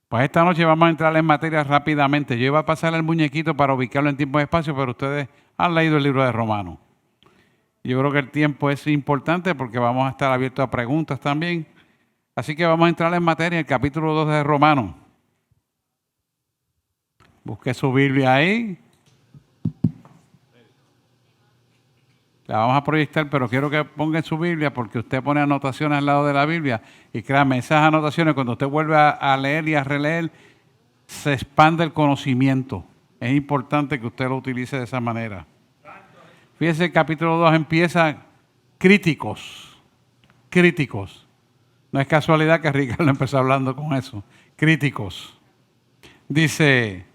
Pues esta noche vamos a entrar en materia rápidamente. Yo iba a pasar el muñequito para ubicarlo en tiempo y espacio, pero ustedes han leído el libro de Romanos. Yo creo que el tiempo es importante porque vamos a estar abiertos a preguntas también. Así que vamos a entrar en materia, el capítulo 2 de Romanos. Busque su Biblia ahí. La vamos a proyectar, pero quiero que ponga en su Biblia porque usted pone anotaciones al lado de la Biblia. Y créanme, esas anotaciones, cuando usted vuelve a leer y a releer, se expande el conocimiento. Es importante que usted lo utilice de esa manera. Fíjese, el capítulo 2 empieza críticos. Críticos. No es casualidad que Ricardo empezó hablando con eso. Críticos. Dice,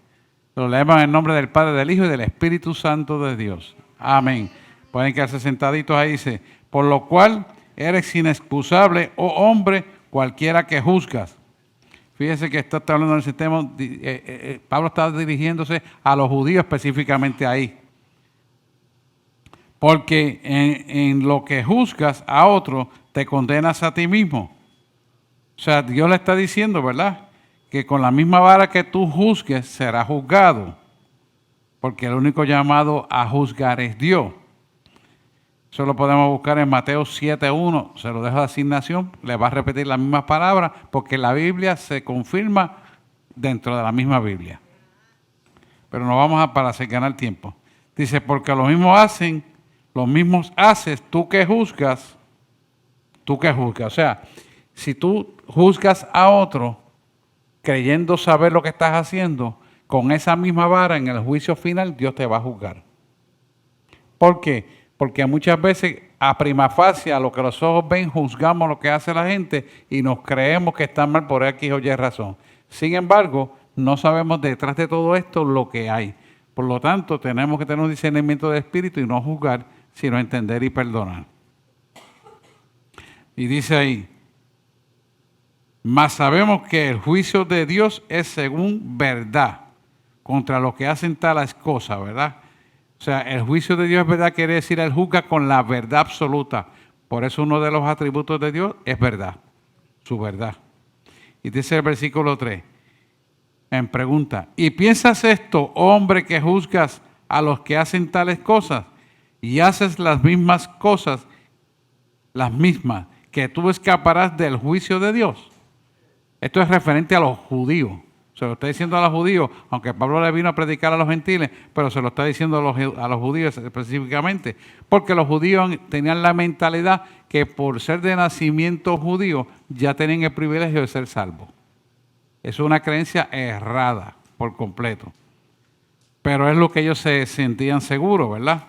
lo leemos en el nombre del Padre, del Hijo y del Espíritu Santo de Dios. Amén. Pueden quedarse sentaditos ahí. Dice, por lo cual eres inexcusable, oh hombre, cualquiera que juzgas. Fíjese que está hablando del sistema, Pablo está dirigiéndose a los judíos específicamente ahí. Porque en lo que juzgas a otro, te condenas a ti mismo. O sea, Dios le está diciendo, ¿verdad?, que con la misma vara que tú juzgues, será juzgado. Porque el único llamado a juzgar es Dios. Eso lo podemos buscar en Mateo 7:1. Se lo dejo de asignación. Le va a repetir las mismas palabras porque la Biblia se confirma dentro de la misma Biblia. Pero no vamos a para hacer ganar tiempo. Dice, porque lo mismo hacen, los mismos haces, tú que juzgas. O sea, si tú juzgas a otro creyendo saber lo que estás haciendo, con esa misma vara en el juicio final Dios te va a juzgar. ¿Por qué? Porque muchas veces a prima facie, a lo que los ojos ven, juzgamos lo que hace la gente y nos creemos que está mal por X o Y razón. Sin embargo, no sabemos detrás de todo esto lo que hay. Por lo tanto, tenemos que tener un discernimiento de espíritu y no juzgar, sino entender y perdonar. Y dice ahí, mas sabemos que el juicio de Dios es según verdad, contra los que hacen tales cosas, ¿verdad? O sea, el juicio de Dios es verdad, quiere decir, Él juzga con la verdad absoluta. Por eso uno de los atributos de Dios es verdad, su verdad. Y dice el versículo 3, en pregunta, ¿y piensas esto, hombre, que juzgas a los que hacen tales cosas y haces las mismas cosas, las mismas, que tú escaparás del juicio de Dios? Esto es referente a los judíos. Se lo está diciendo a los judíos, aunque Pablo le vino a predicar a los gentiles, pero se lo está diciendo a los judíos específicamente, porque los judíos tenían la mentalidad que por ser de nacimiento judío ya tenían el privilegio de ser salvos. Es una creencia errada por completo. Pero es lo que ellos se sentían seguros, ¿verdad?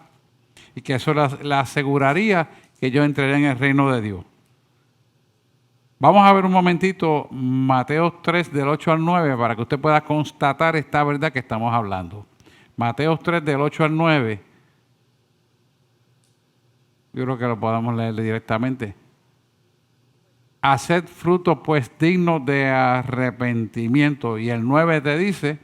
Y que eso la aseguraría que ellos entrarían en el reino de Dios. Vamos a ver un momentito Mateo 3 del 8 al 9 para que usted pueda constatar esta verdad que estamos hablando. Mateo 3 del 8 al 9. Yo creo que lo podemos leer directamente. Haced frutos pues dignos de arrepentimiento. Y el 9 te dice,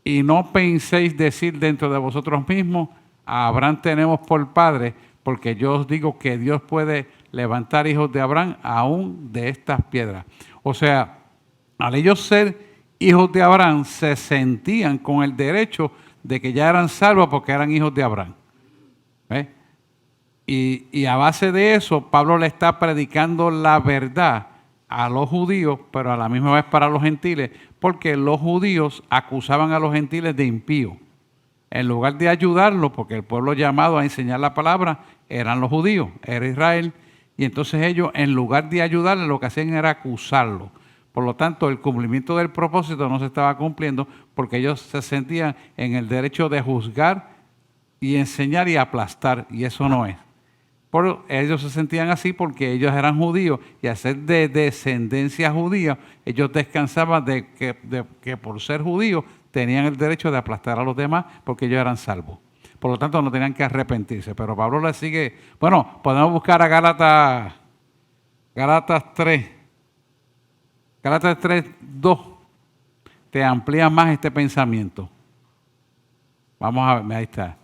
y no penséis decir dentro de vosotros mismos, a Abraham tenemos por padre, porque yo os digo que Dios puede levantar hijos de Abraham aún de estas piedras. O sea, al ellos ser hijos de Abraham, se sentían con el derecho de que ya eran salvos porque eran hijos de Abraham. ¿Ves? Y a base de eso, Pablo le está predicando la verdad a los judíos, pero a la misma vez para los gentiles, porque los judíos acusaban a los gentiles de impíos. En lugar de ayudarlos, porque el pueblo llamado a enseñar la palabra eran los judíos, era Israel, y entonces ellos, en lugar de ayudarle, lo que hacían era acusarlo. Por lo tanto, el cumplimiento del propósito no se estaba cumpliendo porque ellos se sentían en el derecho de juzgar y enseñar y aplastar, y eso no es. Pero ellos se sentían así porque ellos eran judíos y al ser de descendencia judía, ellos descansaban de que por ser judíos tenían el derecho de aplastar a los demás porque ellos eran salvos. Por lo tanto, no tenían que arrepentirse. Pero Pablo le sigue. Bueno, podemos buscar a Gálatas 3. Gálatas 3, 2. Te amplía más este pensamiento. Vamos a ver, ahí está.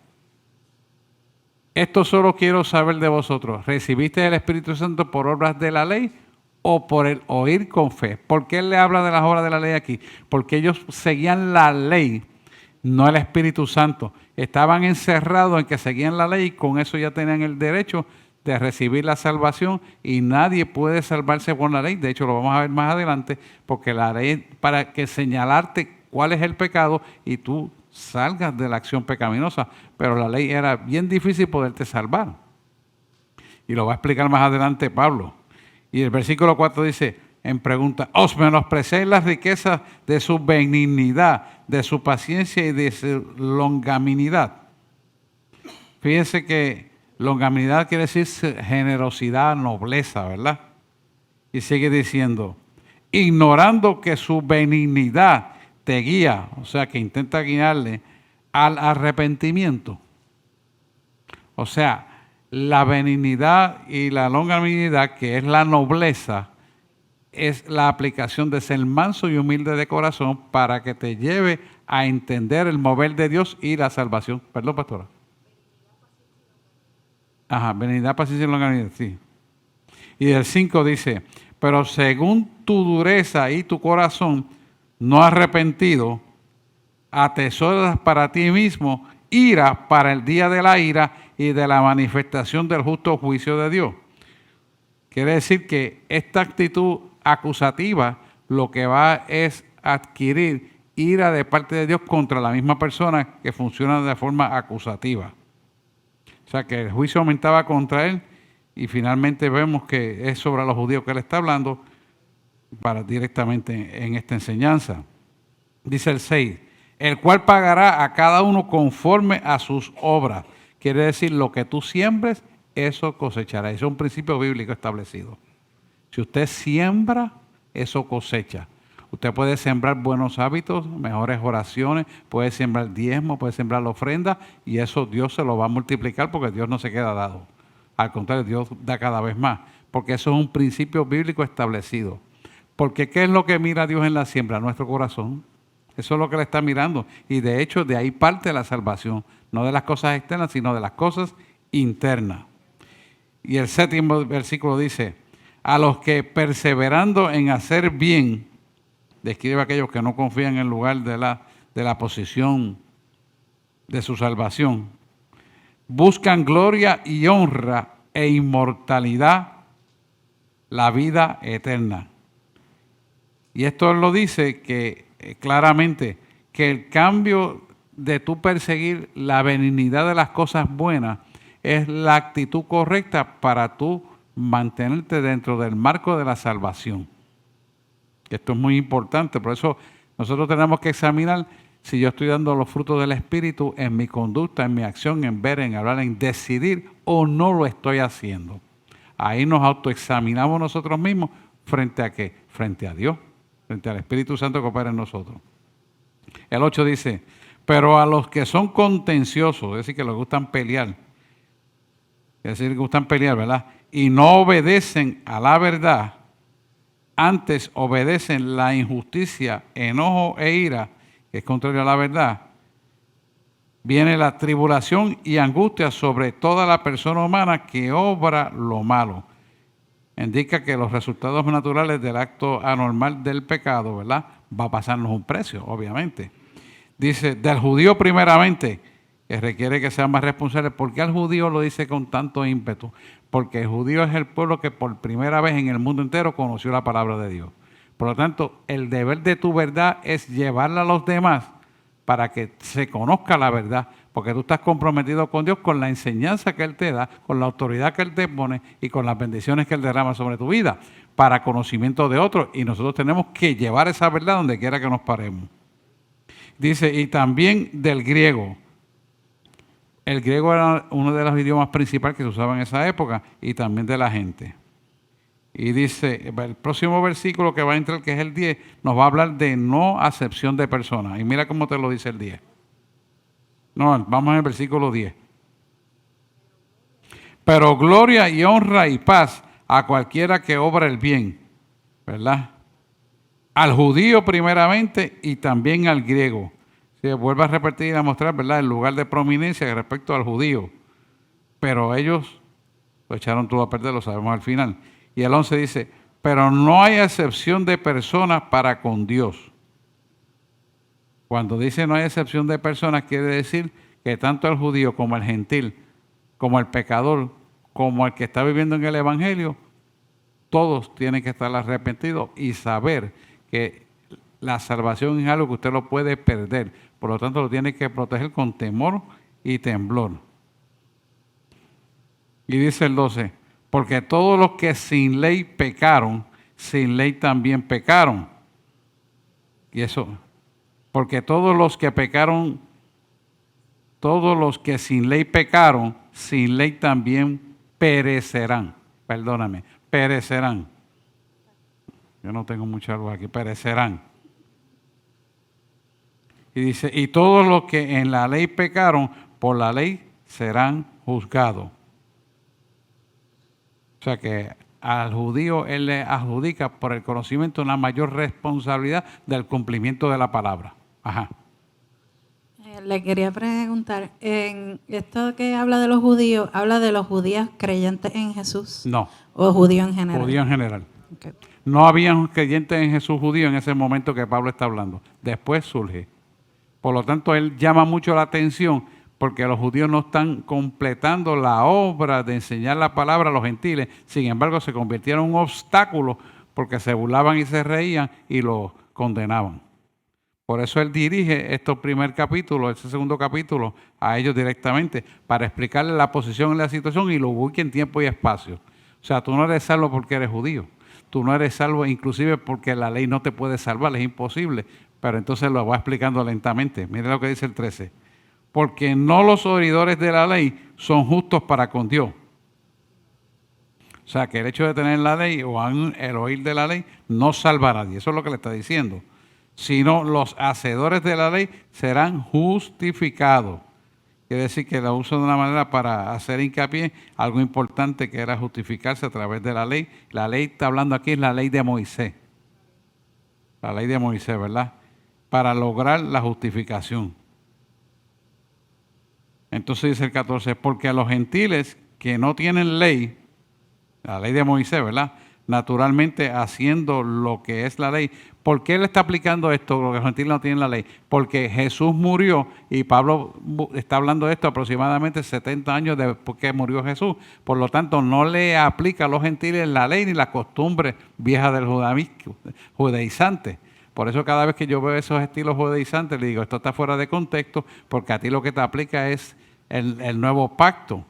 Esto solo quiero saber de vosotros. ¿Recibisteis el Espíritu Santo por obras de la ley o por el oír con fe. ¿Por qué él le habla de las obras de la ley aquí? Porque ellos seguían la ley, no el Espíritu Santo. Estaban encerrados en que seguían la ley y con eso ya tenían el derecho de recibir la salvación y nadie puede salvarse por la ley. De hecho, lo vamos a ver más adelante, porque la ley es para que señalarte cuál es el pecado y tú salgas de la acción pecaminosa. Pero la ley era bien difícil poderte salvar. Y lo va a explicar más adelante Pablo. Y el versículo 4 dice, en pregunta, os menospreciáis las riquezas de su benignidad, de su paciencia y de su longanimidad. Fíjense que longanimidad quiere decir generosidad, nobleza, ¿verdad? Y sigue diciendo, ignorando que su benignidad te guía, o sea, que intenta guiarle al arrepentimiento. O sea, la benignidad y la longanimidad, que es la nobleza, es la aplicación de ser manso y humilde de corazón para que te lleve a entender el mover de Dios y la salvación. Perdón, pastora. Ajá, benignidad, paciencia y longanimidad, sí. Y el 5 dice, pero según tu dureza y tu corazón no arrepentido, atesoras para ti mismo ira para el día de la ira y de la manifestación del justo juicio de Dios. Quiere decir que esta actitud acusativa lo que va es adquirir ira de parte de Dios contra la misma persona que funciona de forma acusativa. O sea que el juicio aumentaba contra él y finalmente vemos que es sobre los judíos que él está hablando para directamente en esta enseñanza. Dice el 6, el cual pagará a cada uno conforme a sus obras. Quiere decir, lo que tú siembres, eso cosechará. Eso es un principio bíblico establecido. Si usted siembra, eso cosecha. Usted puede sembrar buenos hábitos, mejores oraciones, puede sembrar diezmo, puede sembrar la ofrenda y eso Dios se lo va a multiplicar porque Dios no se queda dado. Al contrario, Dios da cada vez más, porque eso es un principio bíblico establecido. Porque ¿qué es lo que mira Dios en la siembra? Nuestro corazón. Eso es lo que le está mirando. Y de hecho, de ahí parte la salvación. No de las cosas externas, sino de las cosas internas. Y el 7º versículo dice, a los que perseverando en hacer bien, describe a aquellos que no confían en lugar de la posición de su salvación, buscan gloria y honra e inmortalidad, la vida eterna. Y esto lo dice que claramente que el cambio de tú perseguir la benignidad de las cosas buenas es la actitud correcta para tú mantenerte dentro del marco de la salvación. Esto es muy importante, por eso nosotros tenemos que examinar si yo estoy dando los frutos del Espíritu en mi conducta, en mi acción, en ver, en hablar, en decidir o no lo estoy haciendo. Ahí nos autoexaminamos nosotros mismos frente a ¿qué? Frente a Dios, frente al Espíritu Santo que opera en nosotros. El 8 dice, pero a los que son contenciosos, es decir, que les gustan pelear, es decir, que gustan pelear, ¿verdad? Y no obedecen a la verdad, antes obedecen la injusticia, enojo e ira, que es contrario a la verdad, viene la tribulación y angustia sobre toda la persona humana que obra lo malo. Indica que los resultados naturales del acto anormal del pecado, ¿verdad? Va a pasarnos un precio, obviamente. Dice, del judío primeramente, que requiere que sea más responsable. ¿Por qué al judío lo dice con tanto ímpetu? Porque el judío es el pueblo que por primera vez en el mundo entero conoció la palabra de Dios. Por lo tanto, el deber de tu verdad es llevarla a los demás para que se conozca la verdad, porque tú estás comprometido con Dios, con la enseñanza que Él te da, con la autoridad que Él te pone y con las bendiciones que Él derrama sobre tu vida, para conocimiento de otros. Y nosotros tenemos que llevar esa verdad donde quiera que nos paremos. Dice, y también del griego. El griego era uno de los idiomas principales que se usaba en esa época y también de la gente. Y dice, el próximo versículo que va a entrar, que es el 10, nos va a hablar de no acepción de personas. Y mira cómo te lo dice el 10. No, vamos al versículo 10. Pero gloria y honra y paz a cualquiera que obra el bien, ¿verdad? Al judío primeramente y también al griego. Se vuelve a repetir y a mostrar, ¿verdad?, el lugar de prominencia respecto al judío. Pero ellos lo echaron todo a perder, lo sabemos al final. Y el 11 dice, pero no hay excepción de personas para con Dios. Cuando dice no hay excepción de personas, quiere decir que tanto el judío como el gentil, como el pecador, como el que está viviendo en el Evangelio, todos tienen que estar arrepentidos y saber que la salvación es algo que usted lo puede perder. Por lo tanto, lo tiene que proteger con temor y temblor. Y dice el 12, porque todos los que sin ley pecaron, sin ley también pecaron. Y eso, porque todos los que pecaron, todos los que sin ley pecaron, sin ley también perecerán. Perdóname, perecerán. Yo no tengo mucha luz aquí, perecerán. Y dice, y todos los que en la ley pecaron, por la ley serán juzgados. O sea que al judío él le adjudica por el conocimiento una mayor responsabilidad del cumplimiento de la palabra. Ajá. Le quería preguntar, en esto que habla de los judíos, ¿habla de los judíos creyentes en Jesús? No. ¿O judíos en general? Judío en general. Okay. No habían creyentes en Jesús judío en ese momento que Pablo está hablando. Después surge. Por lo tanto, él llama mucho la atención porque los judíos no están completando la obra de enseñar la palabra a los gentiles. Sin embargo, se convirtieron en un obstáculo porque se burlaban y se reían y los condenaban. Por eso él dirige estos primer capítulos, este segundo capítulo, a ellos directamente para explicarles la posición en la situación y lo ubique en tiempo y espacio. O sea, tú no eres salvo porque eres judío. Tú no eres salvo inclusive porque la ley no te puede salvar, es imposible. Pero entonces lo va explicando lentamente. Mire lo que dice el 13. Porque no los oidores de la ley son justos para con Dios. O sea, que el hecho de tener la ley o el oír de la ley no salva a nadie. Eso es lo que le está diciendo. Sino los hacedores de la ley serán justificados. Quiere decir que la uso de una manera para hacer hincapié algo importante que era justificarse a través de la ley. La ley está hablando aquí es la ley de Moisés. La ley de Moisés, ¿verdad? Para lograr la justificación. Entonces dice el 14, porque a los gentiles que no tienen ley, la ley de Moisés, ¿verdad? Naturalmente haciendo lo que es la ley. ¿Por qué él está aplicando esto? Lo que los gentiles no tienen la ley. Porque Jesús murió y Pablo está hablando de esto aproximadamente 70 años después que murió Jesús. Por lo tanto, no le aplica a los gentiles la ley ni las costumbres viejas del judaizante. Por eso cada vez que yo veo esos estilos judaizantes, le digo, esto está fuera de contexto, porque a ti lo que te aplica es el nuevo pacto,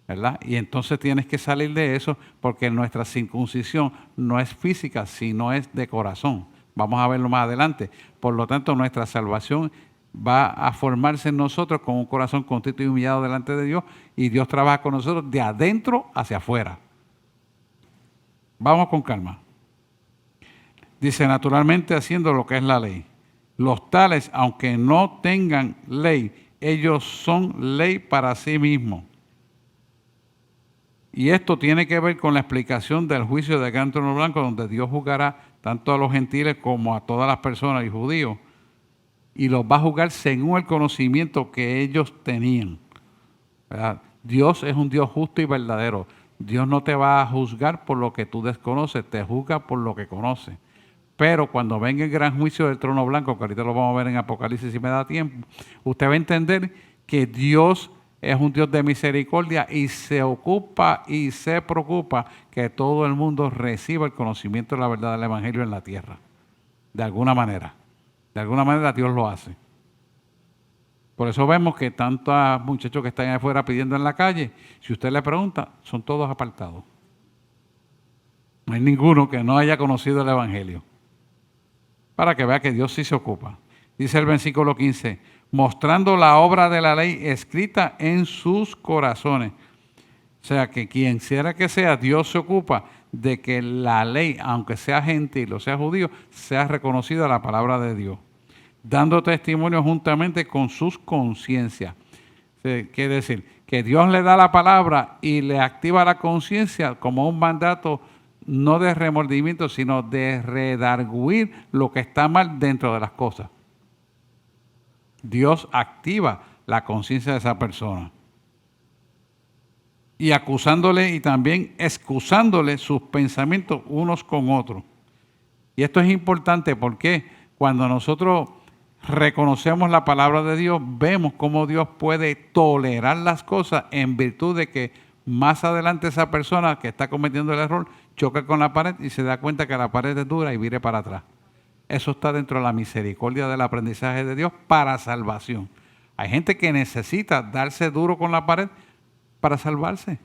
¿verdad? Y entonces tienes que salir de eso, porque nuestra circuncisión no es física, sino es de corazón. Vamos a verlo más adelante. Por lo tanto, nuestra salvación va a formarse en nosotros con un corazón contrito y humillado delante de Dios, y Dios trabaja con nosotros de adentro hacia afuera. Vamos con calma. Dice, naturalmente haciendo lo que es la ley. Los tales, aunque no tengan ley, ellos son ley para sí mismos. Y esto tiene que ver con la explicación del juicio de gran trono blanco, donde Dios juzgará tanto a los gentiles como a todas las personas y judíos. Y los va a juzgar según el conocimiento que ellos tenían. ¿Verdad? Dios es un Dios justo y verdadero. Dios no te va a juzgar por lo que tú desconoces, te juzga por lo que conoces. Pero cuando venga el gran juicio del trono blanco, que ahorita lo vamos a ver en Apocalipsis si me da tiempo, usted va a entender que Dios es un Dios de misericordia y se ocupa y se preocupa que todo el mundo reciba el conocimiento de la verdad del Evangelio en la tierra. De alguna manera. De alguna manera Dios lo hace. Por eso vemos que tantos muchachos que están afuera pidiendo en la calle, si usted le pregunta, son todos apartados. No hay ninguno que no haya conocido el Evangelio. Para que vea que Dios sí se ocupa. Dice el versículo 15, mostrando la obra de la ley escrita en sus corazones. O sea que quien quiera que sea, Dios se ocupa de que la ley, aunque sea gentil o sea judío, sea reconocida la palabra de Dios. Dando testimonio juntamente con sus conciencias. Quiere decir que Dios le da la palabra y le activa la conciencia como un mandato no de remordimiento, sino de redarguir lo que está mal dentro de las cosas. Dios activa la conciencia de esa persona. y acusándole y también excusándole sus pensamientos unos con otros. Y esto es importante porque cuando nosotros reconocemos la palabra de Dios, vemos cómo Dios puede tolerar las cosas en virtud de que más adelante esa persona que está cometiendo el error choca con la pared y se da cuenta que la pared es dura y vire para atrás. Eso está dentro de la misericordia del aprendizaje de Dios para salvación. Hay gente que necesita darse duro con la pared para salvarse.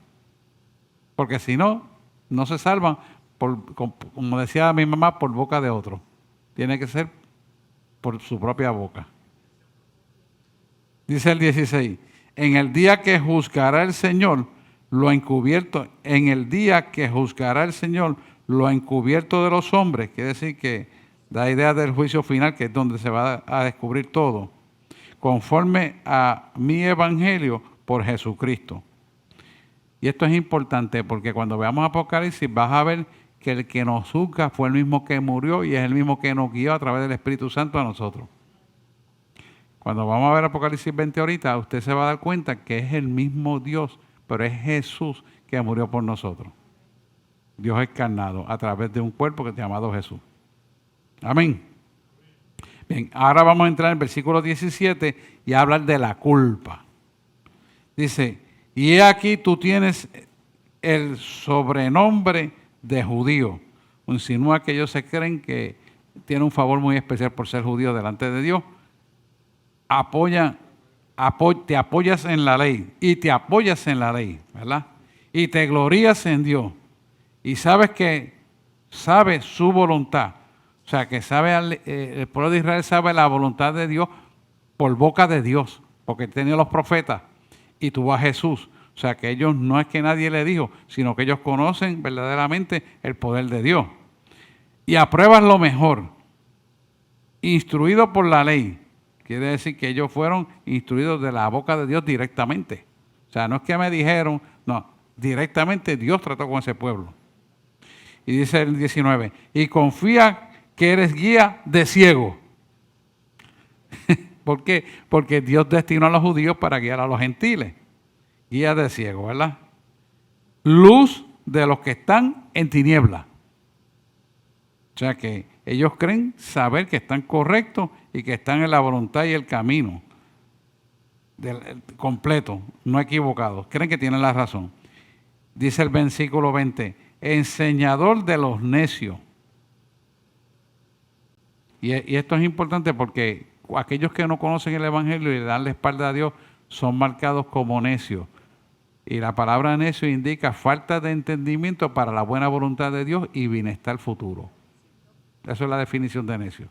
Porque si no, no se salvan, como decía mi mamá, por boca de otro. Tiene que ser por su propia boca. Dice el 16, en el día que juzgará el Señor lo encubierto, en el día que juzgará el Señor lo encubierto de los hombres, quiere decir que da idea del juicio final, que es donde se va a descubrir todo, conforme a mi evangelio por Jesucristo. Y esto es importante porque cuando veamos Apocalipsis vas a ver que el que nos juzga fue el mismo que murió y es el mismo que nos guió a través del Espíritu Santo a nosotros. Cuando vamos a ver Apocalipsis 20 ahorita, usted se va a dar cuenta que es el mismo Dios, pero es Jesús que murió por nosotros. Dios encarnado a través de un cuerpo que se llamado Jesús. Amén. Bien, ahora vamos a entrar en el versículo 17 y a hablar de la culpa. Dice, y he aquí tú tienes el sobrenombre de judío. Insinúa que ellos se creen que tienen un favor muy especial por ser judío delante de Dios. Te apoyas en la ley y te apoyas en la ley, ¿verdad? Y te glorías en Dios. Y sabes su voluntad. O sea, que el pueblo de Israel sabe la voluntad de Dios por boca de Dios, porque tenía los profetas y tuvo a Jesús. O sea, que ellos no es que nadie le dijo, sino que ellos conocen verdaderamente el poder de Dios. Y apruebas lo mejor, instruido por la ley. Quiere decir que ellos fueron instruidos de la boca de Dios directamente. O sea, no es que me dijeron, no, directamente Dios trató con ese pueblo. Y dice el 19, y confía que eres guía de ciego. ¿Por qué? Porque Dios destinó a los judíos para guiar a los gentiles. Guía de ciego, ¿verdad? Luz de los que están en tinieblas. O sea que ellos creen saber que están correctos y que están en la voluntad y el camino completo, no equivocados. Creen que tienen la razón. Dice el versículo 20, enseñador de los necios. Y esto es importante porque aquellos que no conocen el Evangelio y le dan la espalda a Dios son marcados como necios. Y la palabra necio indica falta de entendimiento para la buena voluntad de Dios y bienestar futuro. Eso es la definición de necio.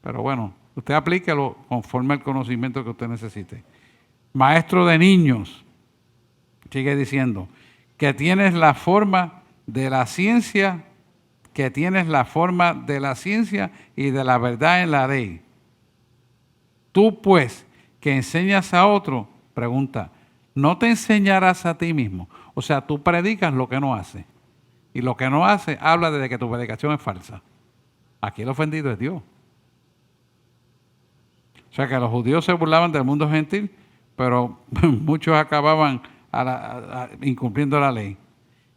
Pero bueno, usted aplíquelo conforme al conocimiento que usted necesite. Maestro de niños, sigue diciendo, que tienes la forma de la ciencia, y de la verdad en la ley. Tú pues, que enseñas a otro, pregunta, ¿no te enseñarás a ti mismo? O sea, tú predicas lo que no haces. Y lo que no haces habla de que tu predicación es falsa. Aquí el ofendido es Dios. O sea que los judíos se burlaban del mundo gentil, pero muchos acababan incumpliendo la ley.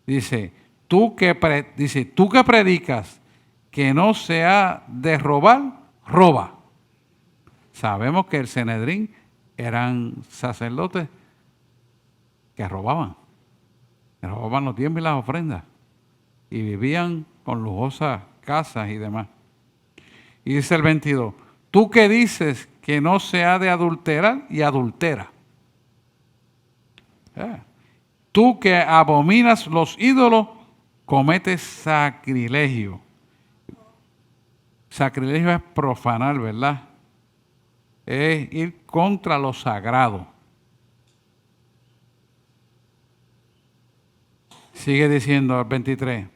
Dice, tú que predicas que no se ha de robar, roba. Sabemos que el Sanedrín eran sacerdotes que robaban los diezmos y las ofrendas y vivían con lujosas casas y demás. Y dice el 22, tú que dices que no se ha de adulterar y adultera. Tú que abominas los ídolos, cometes sacrilegio. Sacrilegio es profanar, ¿verdad? Es ir contra lo sagrado. Sigue diciendo el 23.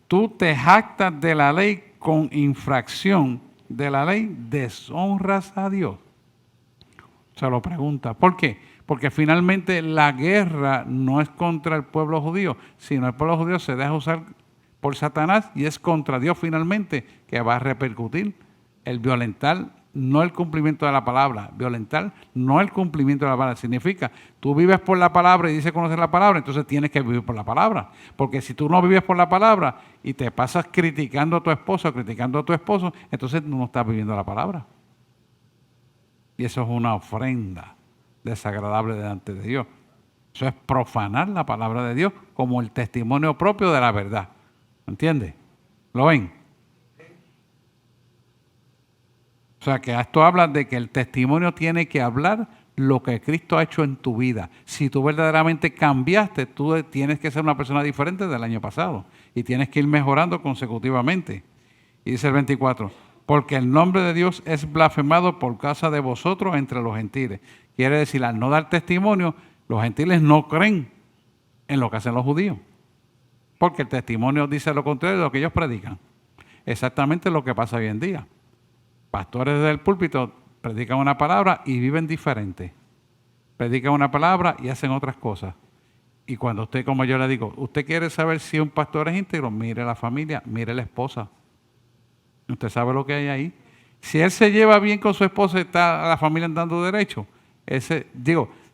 Tú te jactas de la ley con infracción de la ley, deshonras a Dios. Se lo pregunta. ¿Por qué? Porque finalmente la guerra no es contra el pueblo judío, sino el pueblo judío se deja usar por Satanás y es contra Dios finalmente que va a repercutir el violentar no el cumplimiento de la palabra. Violentar no el cumplimiento de la palabra. Significa, tú vives por la palabra y dices conocer la palabra, entonces tienes que vivir por la palabra. Porque si tú no vives por la palabra y te pasas criticando a tu esposa o criticando a tu esposo, entonces no estás viviendo la palabra. Y eso es una ofrenda desagradable delante de Dios. Eso es profanar la palabra de Dios como el testimonio propio de la verdad. ¿Entiendes? ¿Lo ven? O sea, que esto habla de que el testimonio tiene que hablar lo que Cristo ha hecho en tu vida. Si tú verdaderamente cambiaste, tú tienes que ser una persona diferente del año pasado y tienes que ir mejorando consecutivamente. Y dice el 24, porque el nombre de Dios es blasfemado por causa de vosotros entre los gentiles. Quiere decir, al no dar testimonio, los gentiles no creen en lo que hacen los judíos. Porque el testimonio dice lo contrario de lo que ellos predican. Exactamente lo que pasa hoy en día. Pastores del púlpito predican una palabra y viven diferente. Predican una palabra y hacen otras cosas. Y cuando usted, como yo le digo, usted quiere saber si un pastor es íntegro, mire la familia, mire la esposa. Usted sabe lo que hay ahí. Si él se lleva bien con su esposa y está la familia andando derecho,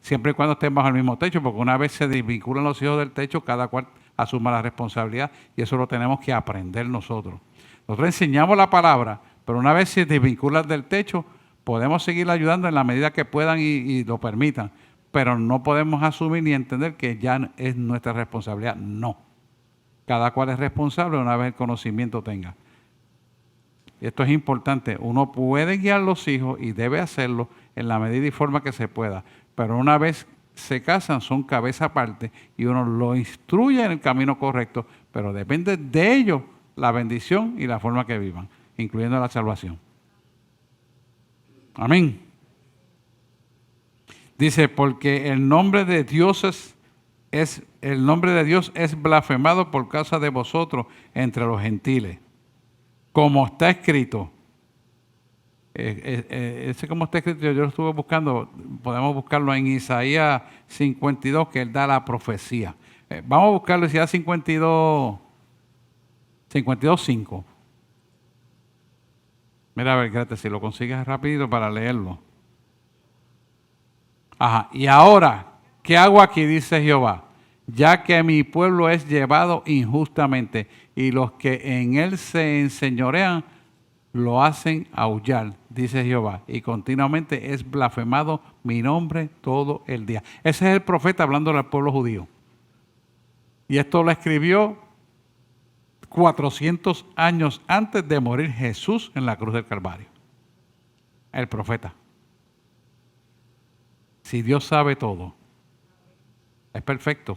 siempre y cuando estén bajo el mismo techo, porque una vez se desvinculan los hijos del techo, cada cual asuma la responsabilidad y eso lo tenemos que aprender nosotros. Nosotros enseñamos la palabra, pero una vez se desvinculan del techo, podemos seguir ayudando en la medida que puedan y lo permitan, pero no podemos asumir ni entender que ya es nuestra responsabilidad. No. Cada cual es responsable una vez el conocimiento tenga. Esto es importante. Uno puede guiar a los hijos y debe hacerlo en la medida y forma que se pueda, pero una vez se casan son cabeza aparte y uno lo instruye en el camino correcto, pero depende de ellos la bendición y la forma que vivan, incluyendo la salvación. Amén. Dice, porque el nombre de Dios es blasfemado por causa de vosotros entre los gentiles. Como está escrito. Ese como está escrito, yo lo estuve buscando, podemos buscarlo en Isaías 52, que él da la profecía. Vamos a buscarlo en Isaías 52:5. Mira, a ver, espérate, si lo consigues rápido para leerlo. Ajá, y ahora, ¿qué hago aquí? Dice Jehová, ya que mi pueblo es llevado injustamente y los que en él se enseñorean lo hacen aullar, dice Jehová, y continuamente es blasfemado mi nombre todo el día. Ese es el profeta hablando al pueblo judío. Y esto lo escribió 400 años antes de morir Jesús en la cruz del Calvario. El profeta. Si Dios sabe todo, es perfecto.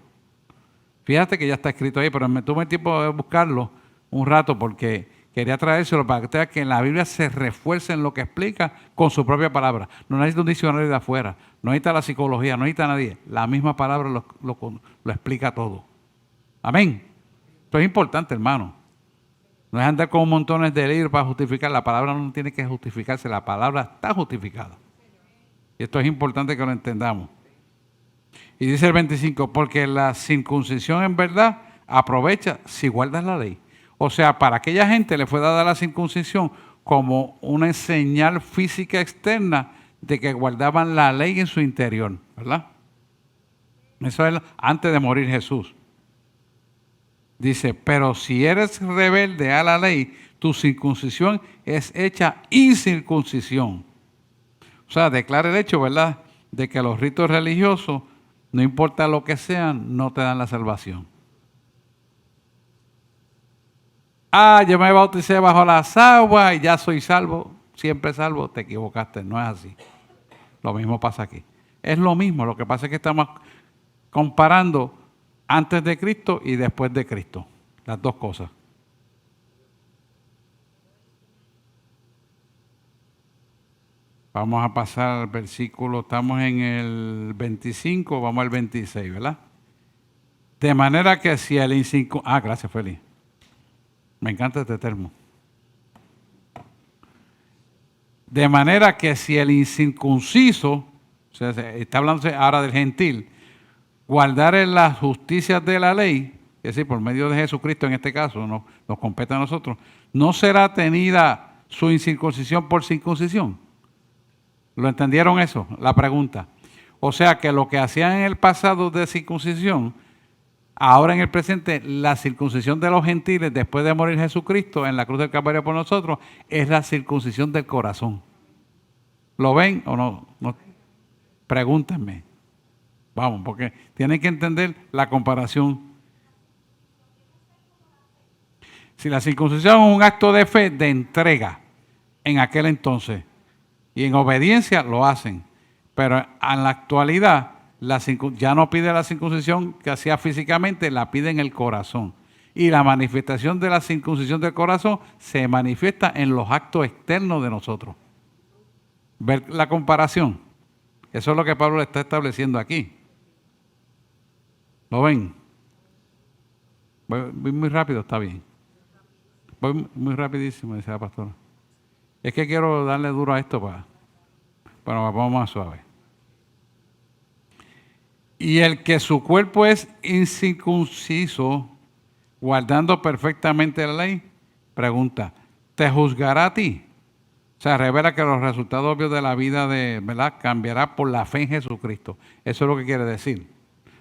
Fíjate que ya está escrito ahí, pero me tuve tiempo de buscarlo un rato porque quería traérselo para que usted vea que en la Biblia se refuerce en lo que explica con su propia palabra. No necesita un diccionario de afuera, no necesita la psicología, no necesita nadie. La misma palabra lo explica todo. Amén. Esto es importante, hermano. No es andar con montones de libros para justificar. La palabra no tiene que justificarse, la palabra está justificada. Y esto es importante que lo entendamos. Y dice el 25, porque la circuncisión en verdad aprovecha si guardas la ley. O sea, para aquella gente le fue dada la circuncisión como una señal física externa de que guardaban la ley en su interior, ¿verdad? Eso es antes de morir Jesús. Dice, pero si eres rebelde a la ley, tu circuncisión es hecha incircuncisión. O sea, declara el hecho, ¿verdad?, de que los ritos religiosos, no importa lo que sean, no te dan la salvación. Yo me bauticé bajo las aguas y ya soy salvo, siempre salvo. Te equivocaste, no es así. Lo mismo pasa aquí. Es lo mismo, lo que pasa es que estamos comparando antes de Cristo y después de Cristo. Las dos cosas. Vamos a pasar al versículo, estamos en el 25, vamos al 26, ¿verdad? De manera que si el incircunciso... gracias, Feli. Me encanta este termo. De manera que si el incircunciso, o sea, está hablando ahora del gentil, guardare las justicias de la ley, es decir, por medio de Jesucristo en este caso, nos compete a nosotros, no será tenida su incircuncisión por circuncisión. ¿Lo entendieron eso? La pregunta. O sea que lo que hacían en el pasado de circuncisión, ahora en el presente, la circuncisión de los gentiles después de morir Jesucristo en la cruz del Calvario por nosotros, es la circuncisión del corazón. ¿Lo ven o no? Pregúntenme. Vamos, porque tienen que entender la comparación. Si la circuncisión es un acto de fe, de entrega, en aquel entonces, y en obediencia lo hacen. Pero en la actualidad, ya no pide la circuncisión que hacía físicamente, la pide en el corazón. Y la manifestación de la circuncisión del corazón se manifiesta en los actos externos de nosotros. Ver la comparación. Eso es lo que Pablo está estableciendo aquí. ¿Lo ven? Voy muy rápido, está bien. Voy muy rapidísimo, decía la pastora. Es que quiero darle duro a esto pero vamos más suave. Y el que su cuerpo es incircunciso, guardando perfectamente la ley, pregunta, ¿te juzgará a ti? O sea, revela que los resultados obvios de la vida ¿verdad? Cambiará por la fe en Jesucristo. Eso es lo que quiere decir.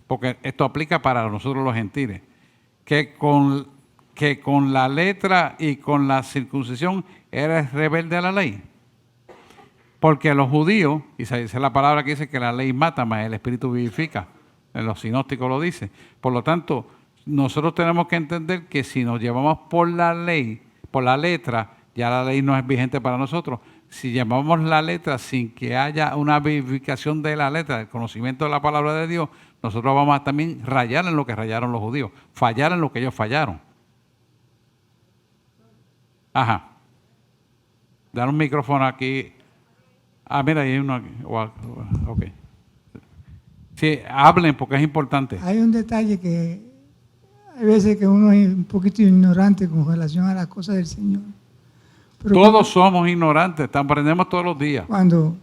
Porque esto aplica para nosotros los gentiles. Que con la letra y con la circuncisión eres rebelde a la ley. Porque los judíos, y se dice la palabra que dice que la ley mata, mas el espíritu vivifica. En los sinópticos lo dice. Por lo tanto, nosotros tenemos que entender que si nos llevamos por la ley, por la letra, ya la ley no es vigente para nosotros. Si llevamos la letra sin que haya una vivificación de la letra, el conocimiento de la palabra de Dios, nosotros vamos a también rayar en lo que rayaron los judíos, fallar en lo que ellos fallaron. Ajá. Dar un micrófono aquí. Mira, ahí hay uno aquí. Ok. Sí, hablen porque es importante. Hay un detalle que hay veces que uno es un poquito ignorante con relación a las cosas del Señor. Pero todos somos ignorantes, aprendemos todos los días. Cuando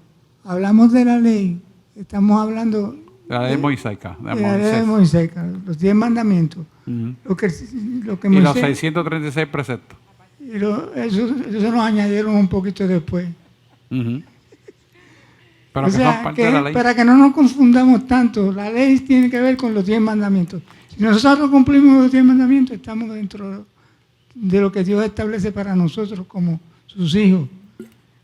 hablamos de la ley, estamos hablando de la ley mosaica. De la ley mosaica, los 10 mandamientos. Lo que y los 636 preceptos. Y eso nos añadieron un poquito después. Pero que son parte de la ley. Para que no nos confundamos tanto, la ley tiene que ver con los 10 mandamientos. Si nosotros cumplimos los 10 mandamientos, estamos dentro de lo que Dios establece para nosotros como sus hijos.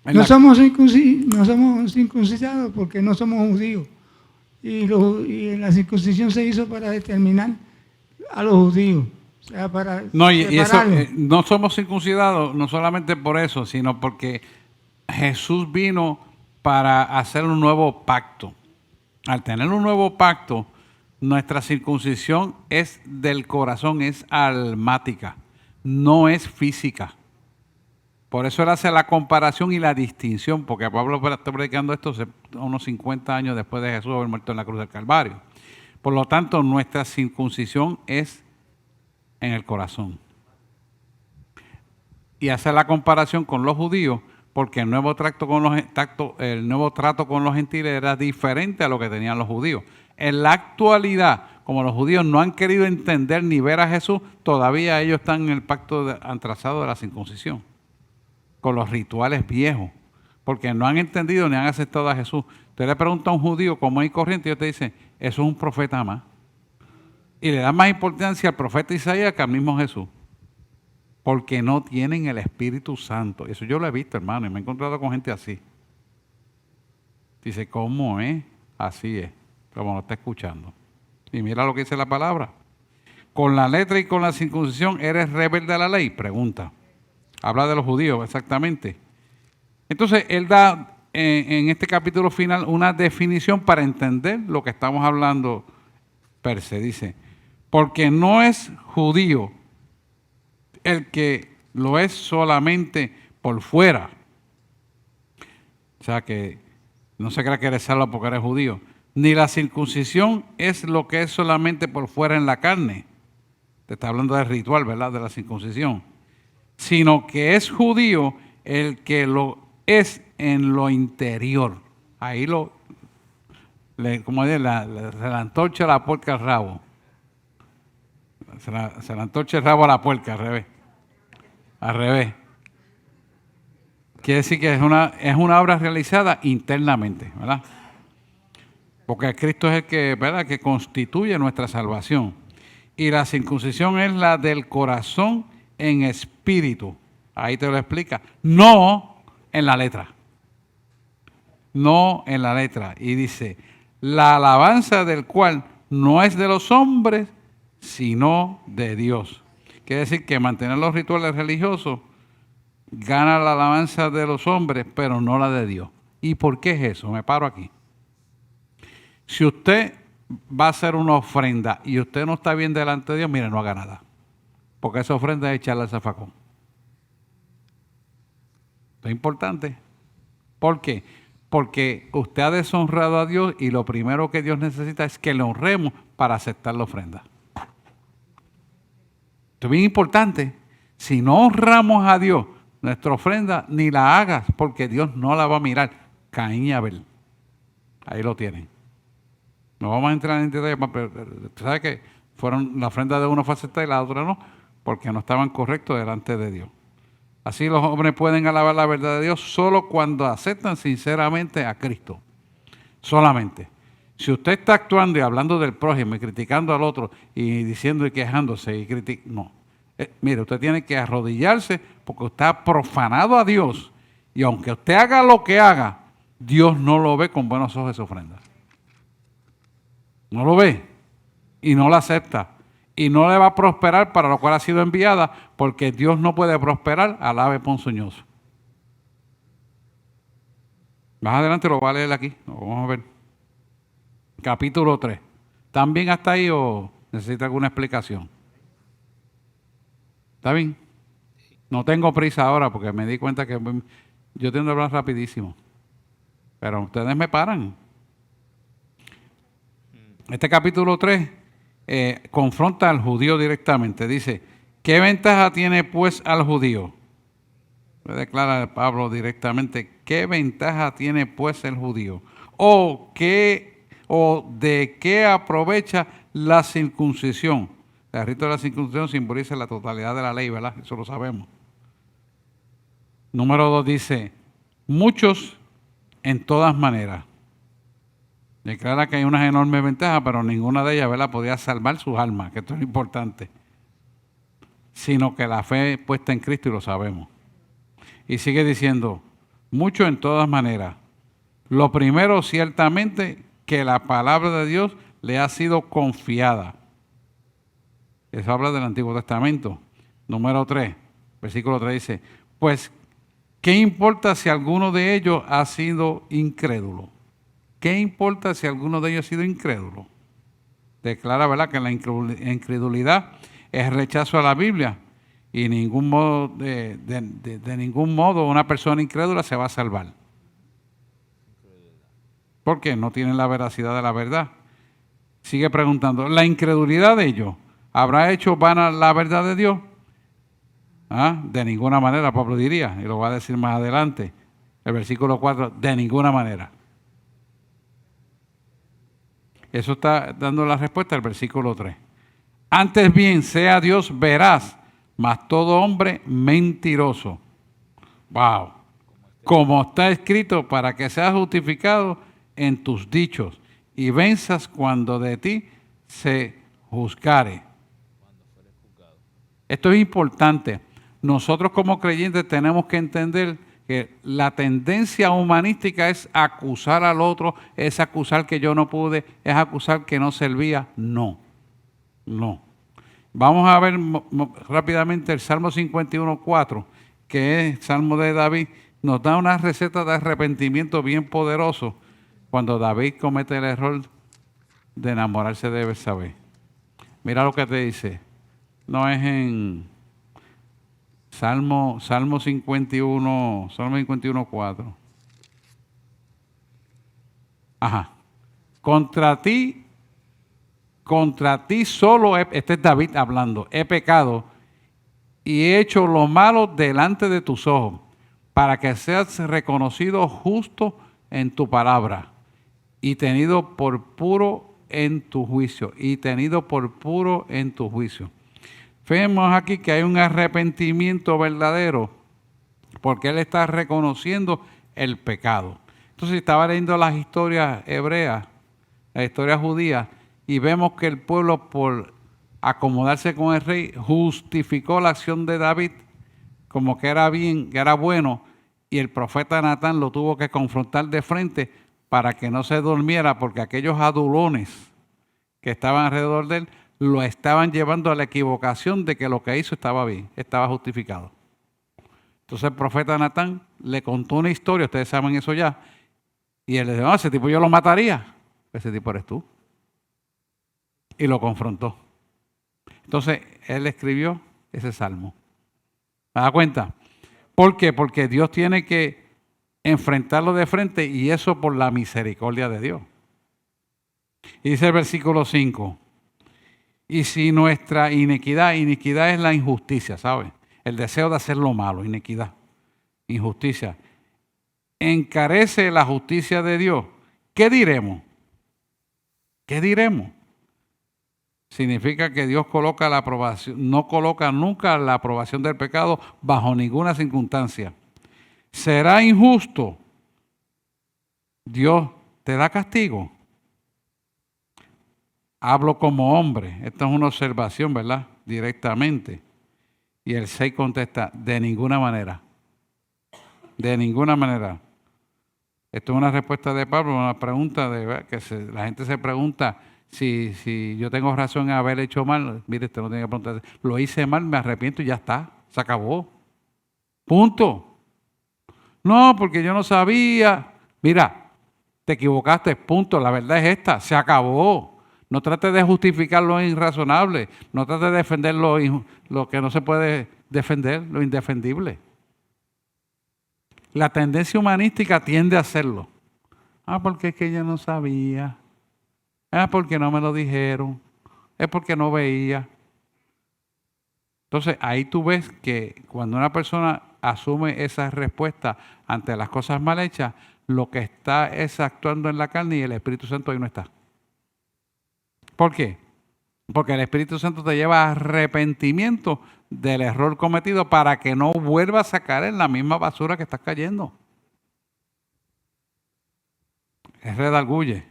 No somos circuncidados porque no somos judíos. Y la circuncisión se hizo para determinar a los judíos. O sea, para no somos circuncidados no solamente por eso, sino porque Jesús vino para hacer un nuevo pacto. Al tener un nuevo pacto, nuestra circuncisión es del corazón, es almática, no es física. Por eso él hace la comparación y la distinción, porque Pablo está predicando esto unos 50 años después de Jesús haber muerto en la cruz del Calvario. Por lo tanto, nuestra circuncisión es en el corazón. Y hace la comparación con los judíos, porque el nuevo trato con los gentiles era diferente a lo que tenían los judíos. En la actualidad, como los judíos no han querido entender ni ver a Jesús, todavía ellos están en el pacto trazado de la circuncisión, con los rituales viejos, porque no han entendido ni han aceptado a Jesús. Usted le pregunta a un judío común y corriente y ellos te dicen, eso es un profeta más. Y le dan más importancia al profeta Isaías que al mismo Jesús, porque no tienen el Espíritu Santo. Eso yo lo he visto, hermano, y me he encontrado con gente así. Dice, ¿cómo es? Así es, como lo está escuchando. Y mira lo que dice la palabra. Con la letra y con la circuncisión, ¿eres rebelde a la ley? Pregunta. Habla de los judíos, exactamente. Entonces, él da en este capítulo final una definición para entender lo que estamos hablando per se. Dice, porque no es judío el que lo es solamente por fuera. O sea que no se crea que eres salvo porque eres judío. Ni la circuncisión es lo que es solamente por fuera en la carne. Te está hablando del ritual, ¿verdad? De la circuncisión. Sino que es judío el que lo es en lo interior. Ahí como dice, se la antorcha la puerca al rabo. Se la antorcha el rabo a la puerca, al revés. Al revés. Quiere decir que es una obra realizada internamente, ¿verdad? Porque Cristo es el que, ¿verdad?, que constituye nuestra salvación. Y la circuncisión es la del corazón en espíritu. Ahí te lo explica. No en la letra. No en la letra. Y dice, la alabanza del cual no es de los hombres, sino de Dios. Quiere decir que mantener los rituales religiosos gana la alabanza de los hombres, pero no la de Dios. ¿Y por qué es eso? Me paro aquí. Si usted va a hacer una ofrenda y usted no está bien delante de Dios, mire, no haga nada. Porque esa ofrenda es echarle al zafacón. Es importante. ¿Por qué? Porque usted ha deshonrado a Dios y lo primero que Dios necesita es que le honremos para aceptar la ofrenda. Esto es bien importante. Si no honramos a Dios, nuestra ofrenda ni la hagas porque Dios no la va a mirar. Caín y Abel. Ahí lo tienen. No vamos a entrar en detalles, pero tú sabes que la ofrenda de uno fue aceptada y la otra no, porque no estaban correctos delante de Dios. Así los hombres pueden alabar la verdad de Dios solo cuando aceptan sinceramente a Cristo. Solamente. Si usted está actuando y hablando del prójimo y criticando al otro y diciendo y quejándose y no. Mire, usted tiene que arrodillarse porque usted ha profanado a Dios y aunque usted haga lo que haga, Dios no lo ve con buenos ojos esa ofrenda. No lo ve y no la acepta. Y no le va a prosperar para lo cual ha sido enviada, porque Dios no puede prosperar al ave ponzoñoso. Más adelante lo va a leer aquí. Vamos a ver. Capítulo 3. ¿También hasta ahí o necesita alguna explicación? ¿Está bien? No tengo prisa ahora porque me di cuenta que yo tiendo a hablar rapidísimo. Pero ustedes me paran. Este capítulo 3 confronta al judío directamente. Dice, ¿qué ventaja tiene pues al judío? Le declara Pablo directamente, ¿qué ventaja tiene pues el judío? ¿O de qué aprovecha la circuncisión? El rito de la circuncisión simboliza la totalidad de la ley, ¿verdad? Eso lo sabemos. Número 2 dice, muchos en todas maneras. Declara que hay unas enormes ventajas, pero ninguna de ellas, ¿verdad?, podía salvar sus almas, que esto es importante. Sino que la fe puesta en Cristo y lo sabemos. Y sigue diciendo, mucho en todas maneras. Lo primero, ciertamente, que la palabra de Dios le ha sido confiada. Eso habla del Antiguo Testamento. Número 3, versículo 3 dice, pues, ¿qué importa si alguno de ellos ha sido incrédulo? ¿Qué importa si alguno de ellos ha sido incrédulo? Declara, ¿verdad?, que la incredulidad es rechazo a la Biblia y de ningún modo una persona incrédula se va a salvar. ¿Por qué? No tienen la veracidad de la verdad. Sigue preguntando, ¿la incredulidad de ellos habrá hecho vana la verdad de Dios? De ninguna manera, Pablo diría, y lo va a decir más adelante, el versículo 4, de ninguna manera. Eso está dando la respuesta al versículo 3. Antes bien, sea Dios veraz, mas todo hombre mentiroso. Wow. Como está escrito, para que seas justificado en tus dichos y venzas cuando de ti se juzgare. Esto es importante. Nosotros como creyentes tenemos que entender que la tendencia humanística es acusar al otro, es acusar que yo no pude, es acusar que no servía. No. Vamos a ver rápidamente el Salmo 51:4, que es el Salmo de David, nos da una receta de arrepentimiento bien poderoso cuando David comete el error de enamorarse de Betsabé. Mira lo que te dice. No es en Salmo 51:4. Contra ti solo, este es David hablando, he pecado y he hecho lo malo delante de tus ojos, para que seas reconocido justo en tu palabra y tenido por puro en tu juicio. Vemos aquí que hay un arrepentimiento verdadero porque él está reconociendo el pecado. Entonces estaba leyendo las historias hebreas, las historias judías, y vemos que el pueblo, por acomodarse con el rey, justificó la acción de David como que era bien, que era bueno, y el profeta Natán lo tuvo que confrontar de frente para que no se durmiera, porque aquellos adulones que estaban alrededor de él lo estaban llevando a la equivocación de que lo que hizo estaba bien, estaba justificado. Entonces el profeta Natán le contó una historia, ustedes saben eso ya, y él le dijo, ese tipo yo lo mataría. Ese tipo eres tú. Y lo confrontó. Entonces él escribió ese salmo. ¿Me da cuenta? ¿Por qué? Porque Dios tiene que enfrentarlo de frente, y eso por la misericordia de Dios. Y dice el versículo 5, y si nuestra iniquidad es la injusticia, ¿sabes? El deseo de hacer lo malo, iniquidad, injusticia, encarece la justicia de Dios, ¿qué diremos? ¿Qué diremos? Significa que Dios coloca la aprobación, no coloca nunca la aprobación del pecado bajo ninguna circunstancia. ¿Será injusto? Dios te da castigo. Hablo como hombre. Esta es una observación, ¿verdad? Directamente. Y el 6 contesta, de ninguna manera. De ninguna manera. Esto es una respuesta de Pablo, una pregunta la gente se pregunta si yo tengo razón en haber hecho mal. Mire, usted no tiene que preguntar. Lo hice mal, me arrepiento y ya está. Se acabó. Punto. No, porque yo no sabía. Mira, te equivocaste, punto. La verdad es esta, se acabó. No trate de justificar lo irrazonable. No trate de defender lo que no se puede defender, lo indefendible. La tendencia humanística tiende a hacerlo. Porque es que ella no sabía. Porque no me lo dijeron. Es porque no veía. Entonces, ahí tú ves que cuando una persona asume esa respuesta ante las cosas mal hechas, lo que está es actuando en la carne y el Espíritu Santo ahí no está. ¿Por qué? Porque el Espíritu Santo te lleva a arrepentimiento del error cometido para que no vuelvas a caer en la misma basura que estás cayendo. Es redarguye.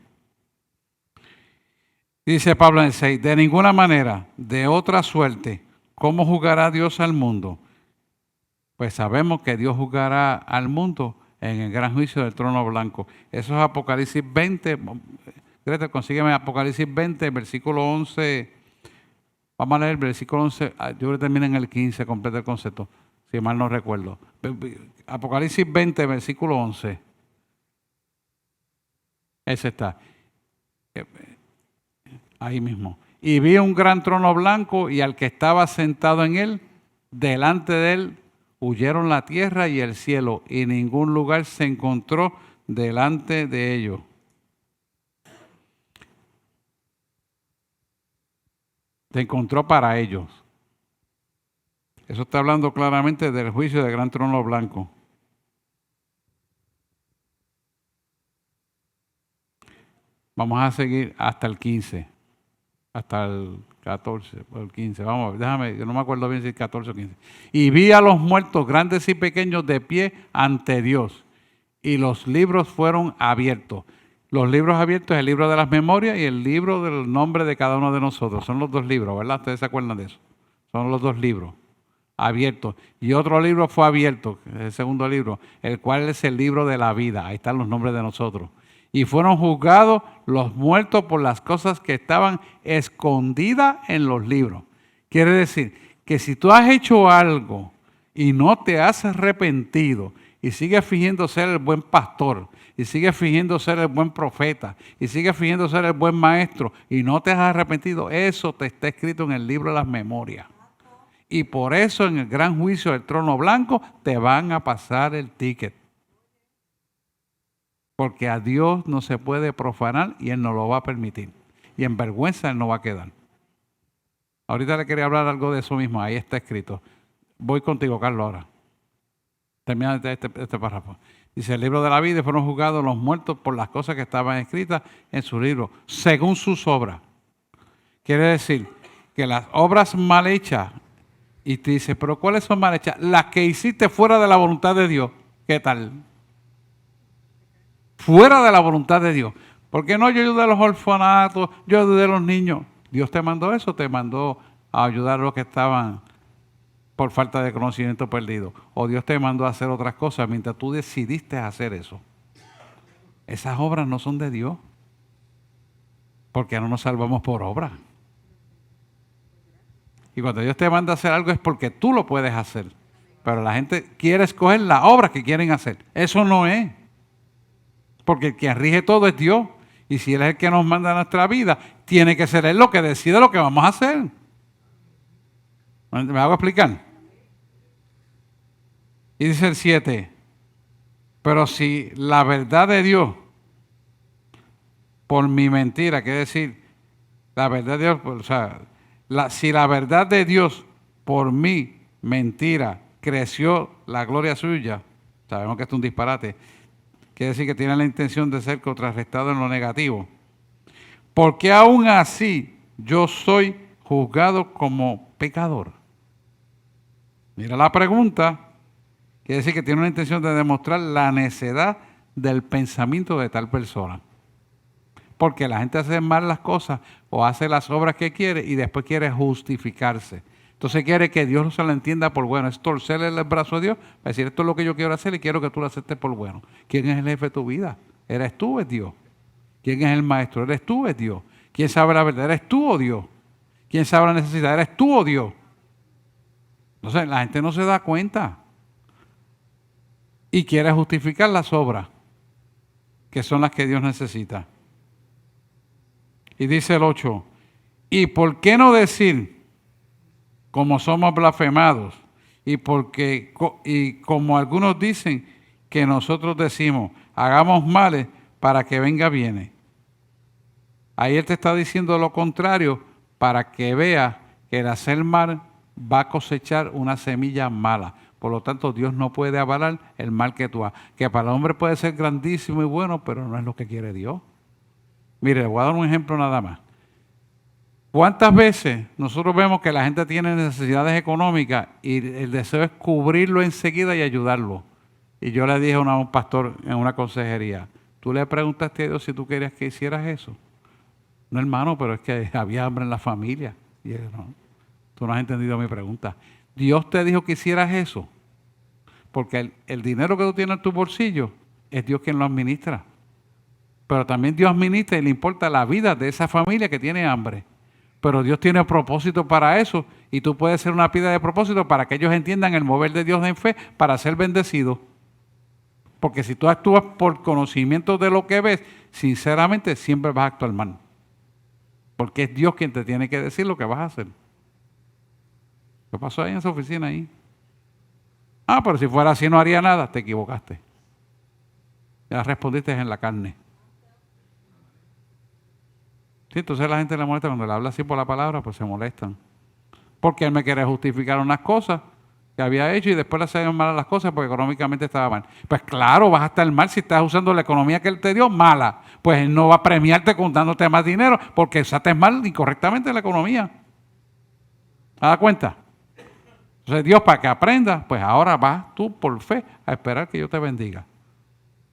Dice Pablo en el 6, de ninguna manera, de otra suerte, ¿cómo juzgará Dios al mundo? Pues sabemos que Dios juzgará al mundo en el gran juicio del trono blanco. Eso es Apocalipsis 20. Greta, consígueme Apocalipsis 20, versículo 11. Vamos a leer el versículo 11. Yo creo que termina en el 15, completa el concepto, si mal no recuerdo. Apocalipsis 20, versículo 11. Ese está. Ahí mismo. Y vi un gran trono blanco y al que estaba sentado en él, delante de él huyeron la tierra y el cielo, y ningún lugar se encontró delante de ellos. Se encontró para ellos. Eso está hablando claramente del juicio del gran trono blanco. Vamos a seguir hasta el 15, hasta el 14, o el 15. Vamos a ver, déjame, yo no me acuerdo bien si es 14 o 15. Y vi a los muertos, grandes y pequeños, de pie ante Dios, y los libros fueron abiertos. Los libros abiertos es el libro de las memorias y el libro del nombre de cada uno de nosotros. Son los dos libros, ¿verdad? ¿Ustedes se acuerdan de eso? Son los dos libros abiertos. Y otro libro fue abierto, el segundo libro, el cual es el libro de la vida. Ahí están los nombres de nosotros. Y fueron juzgados los muertos por las cosas que estaban escondidas en los libros. Quiere decir que si tú has hecho algo y no te has arrepentido y sigues fingiendo ser el buen pastor, y sigues fingiendo ser el buen profeta, y sigues fingiendo ser el buen maestro, y no te has arrepentido, eso te está escrito en el libro de las memorias. Y por eso en el gran juicio del trono blanco te van a pasar el ticket. Porque a Dios no se puede profanar y Él no lo va a permitir. Y en vergüenza Él no va a quedar. Ahorita le quería hablar algo de eso mismo, ahí está escrito. Voy contigo, Carlos, ahora. Termina este párrafo. Dice, el libro de la vida, fueron juzgados los muertos por las cosas que estaban escritas en su libro, según sus obras. Quiere decir que las obras mal hechas Y te dice, pero ¿cuáles son mal hechas? Las que hiciste fuera de la voluntad de Dios. ¿Qué tal? Fuera de la voluntad de Dios. ¿Por qué no yo ayudé a los orfanatos? Yo ayudé a los niños. Dios te mandó eso, te mandó a ayudar a los que estaban por falta de conocimiento perdido. O Dios te mandó a hacer otras cosas mientras tú decidiste hacer eso. Esas obras no son de Dios. Porque no nos salvamos por obra. Y cuando Dios te manda a hacer algo es porque tú lo puedes hacer. Pero la gente quiere escoger las obras que quieren hacer. Eso no es. Porque quien rige todo es Dios. Y si Él es el que nos manda a nuestra vida, tiene que ser Él lo que decide lo que vamos a hacer. ¿Me hago explicar? Y dice el 7. Pero si la verdad de Dios, por mi mentira, quiere decir, la verdad de Dios, o sea, si la verdad de Dios por mi mentira creció la gloria suya, sabemos que esto es un disparate, quiere decir que tiene la intención de ser contrarrestado en lo negativo. Porque aún así yo soy juzgado como pecador. Mira la pregunta, quiere decir que tiene una intención de demostrar la necedad del pensamiento de tal persona. Porque la gente hace mal las cosas o hace las obras que quiere y después quiere justificarse. Entonces quiere que Dios se lo entienda por bueno. Es torcerle el brazo a Dios para decir, esto es lo que yo quiero hacer y quiero que tú lo aceptes por bueno. ¿Quién es el jefe de tu vida? ¿Eres tú o es Dios? ¿Quién es el maestro? ¿Eres tú o es Dios? ¿Quién sabe la verdad? ¿Eres tú o Dios? ¿Quién sabe la necesidad? ¿Eres tú o Dios? Entonces la gente no se da cuenta. Y quiere justificar las obras, que son las que Dios necesita. Y dice el 8, ¿y por qué no decir, como somos blasfemados, y como algunos dicen que nosotros decimos, hagamos males para que venga bienes? Ahí Él te está diciendo lo contrario para que veas que el hacer mal va a cosechar una semilla mala. Por lo tanto, Dios no puede avalar el mal que tú hagas. Que para el hombre puede ser grandísimo y bueno, pero no es lo que quiere Dios. Mire, le voy a dar un ejemplo nada más. ¿Cuántas veces nosotros vemos que la gente tiene necesidades económicas y el deseo es cubrirlo enseguida y ayudarlo? Y yo le dije a un pastor en una consejería, ¿tú le preguntaste a Dios si tú querías que hicieras eso? No, hermano, pero es que había hambre en la familia. Y él, no, tú no has entendido mi pregunta. Dios te dijo que hicieras eso, porque el dinero que tú tienes en tu bolsillo es Dios quien lo administra. Pero también Dios administra y le importa la vida de esa familia que tiene hambre. Pero Dios tiene propósito para eso y tú puedes ser una piedra de propósito para que ellos entiendan el mover de Dios en fe para ser bendecidos. Porque si tú actúas por conocimiento de lo que ves, sinceramente siempre vas a actuar mal. Porque es Dios quien te tiene que decir lo que vas a hacer. ¿Qué pasó ahí en esa oficina ahí? Ah, pero si fuera así no haría nada. Te equivocaste. Ya respondiste en la carne. Sí, entonces la gente le molesta cuando le habla así por la palabra, pues se molestan. Porque él me quiere justificar unas cosas que había hecho y después le hacen mal las cosas porque económicamente estaba mal. Pues claro, vas a estar mal si estás usando la economía que él te dio mala. Pues él no va a premiarte dándote más dinero porque usaste mal incorrectamente la economía. ¿Te das cuenta? Entonces Dios, para que aprendas, pues ahora vas tú por fe a esperar que yo te bendiga.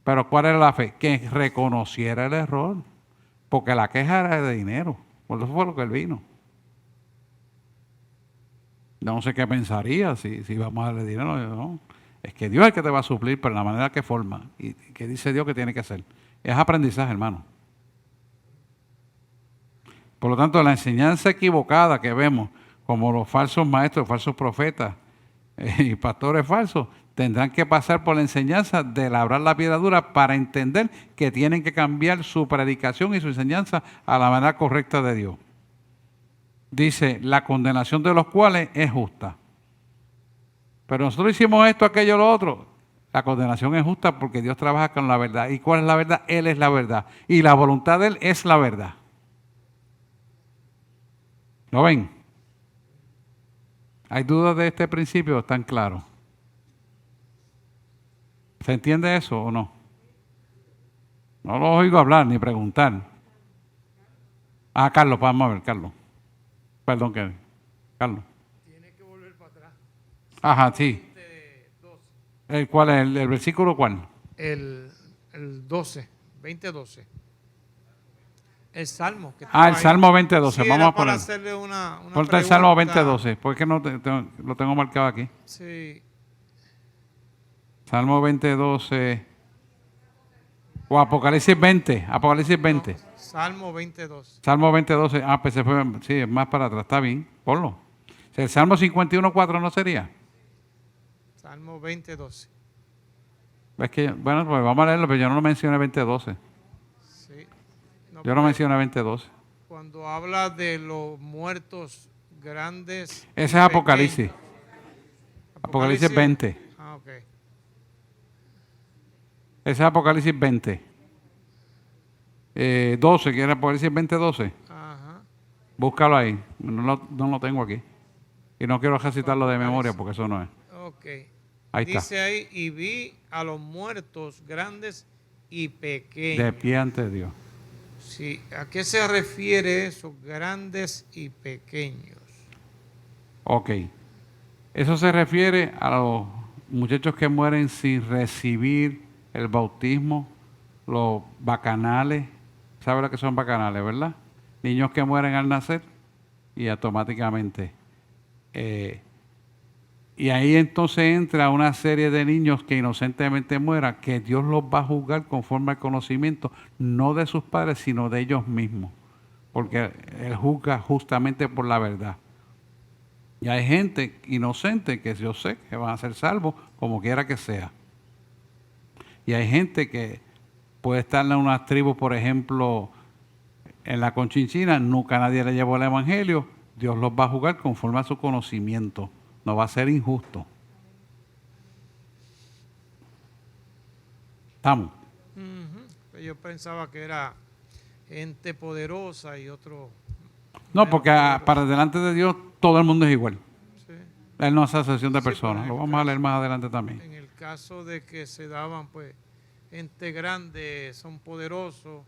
Pero ¿cuál era la fe? Que reconociera el error. Porque la queja era de dinero. Por eso fue lo que él vino. No sé qué pensaría si vamos a darle dinero. No. Es que Dios es el que te va a suplir, pero la manera que forma. Y que dice Dios que tiene que hacer. Es aprendizaje, hermano. Por lo tanto, la enseñanza equivocada que vemos, como los falsos maestros, falsos profetas y pastores falsos, tendrán que pasar por la enseñanza de labrar la piedra dura para entender que tienen que cambiar su predicación y su enseñanza a la manera correcta de Dios. Dice, la condenación de los cuales es justa. Pero nosotros hicimos esto, aquello, lo otro. La condenación es justa porque Dios trabaja con la verdad. ¿Y cuál es la verdad? Él es la verdad. Y la voluntad de Él es la verdad. ¿Lo ven? ¿Hay dudas de este principio? ¿Están claros? ¿Se entiende eso o no? No lo oigo hablar ni preguntar. Ah, Carlos, vamos a ver, Carlos. Perdón, Carlos. Tiene que volver para atrás. Ajá, sí. ¿El cuál es? ¿El versículo cuál? El 12, 20:12. El Salmo. Que Ah, estaba el ahí. Salmo 20:12. Sí, Vamos era a poner. para hacerle una Ponte el Salmo pregunta. 20:12. ¿Por qué no lo tengo marcado aquí? Sí, Salmo 20:12. O Apocalipsis 20. Apocalipsis 20. no, Salmo 20:12. Salmo 20:12. Ah, pues se fue. Sí, es más para atrás. Está bien. Ponlo. O sea, el Salmo 51:4 no sería. Salmo 20:12. Es que, bueno, pues vamos a leerlo, pero yo no lo mencioné 20:12. Sí. No, Yo no mencioné 20:12. cuando habla de los muertos grandes. y Ese es Apocalipsis. pequeños. Apocalipsis 20. Ah, ok. Ese es Apocalipsis 20. 12, que era Apocalipsis 20:12. Ajá. Búscalo ahí. No lo tengo aquí. Y no quiero recitarlo de memoria porque eso no es. Ok. Ahí está. Dice ahí, y vi a los muertos grandes y pequeños. De pie ante Dios. Sí, ¿a qué se refiere eso, grandes y pequeños? Ok. Eso se refiere a los muchachos que mueren sin recibir el bautismo, los bacanales. ¿Sabe lo que son bacanales, verdad? Niños que mueren al nacer y automáticamente. Y ahí entonces entra una serie de niños que inocentemente mueran, que Dios los va a juzgar conforme al conocimiento, no de sus padres, sino de ellos mismos. Porque Él juzga justamente por la verdad. Y hay gente inocente que yo sé que van a ser salvos, como quiera que sea. Y hay gente que puede estar en una tribu, por ejemplo, en la Conchinchina, nunca nadie le llevó el evangelio, Dios los va a juzgar conforme a su conocimiento, no va a ser injusto. ¿Estamos? Ujú. Yo pensaba que era gente poderosa y otro. No, porque para delante de Dios todo el mundo es igual. Sí. Él no hace excepción de Sí, personas. pero Lo en el vamos a leer caso- más adelante también. En el caso de que se daban, pues, gente grande, son poderosos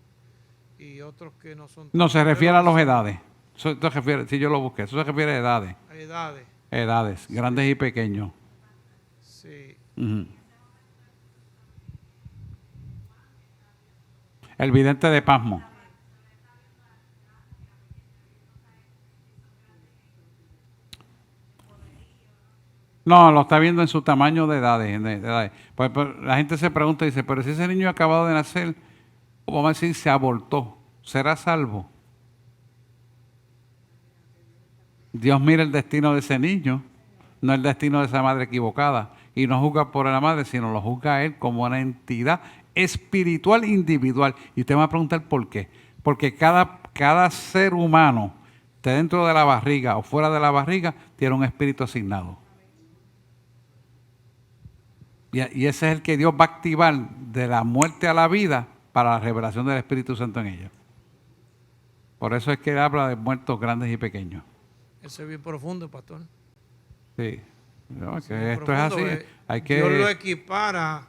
y otros que no son. No, tan se refiere a las poderosos, edades. Eso se refiere, si yo lo busqué, eso se refiere a edades. a edades. Edades, grandes y pequeños. Sí. Ujú. El vidente de Pasmo. No, lo está viendo en su tamaño de edades. De edades. Pues, la gente se pregunta y dice, pero si ese niño acabado de nacer, vamos a decir, se abortó, ¿será salvo? Dios mira el destino de ese niño, no el destino de esa madre equivocada. Y no juzga por la madre, sino lo juzga a él como una entidad espiritual individual. Y usted me va a preguntar por qué. Porque cada ser humano, esté dentro de la barriga o fuera de la barriga, tiene un espíritu asignado. Y ese es el que Dios va a activar de la muerte a la vida para la revelación del Espíritu Santo en ellos. Por eso es que él habla de muertos grandes y pequeños. Eso es bien profundo, pastor. Sí. No, Eso que bien esto es así. profundo, Hay Dios lo que. equipara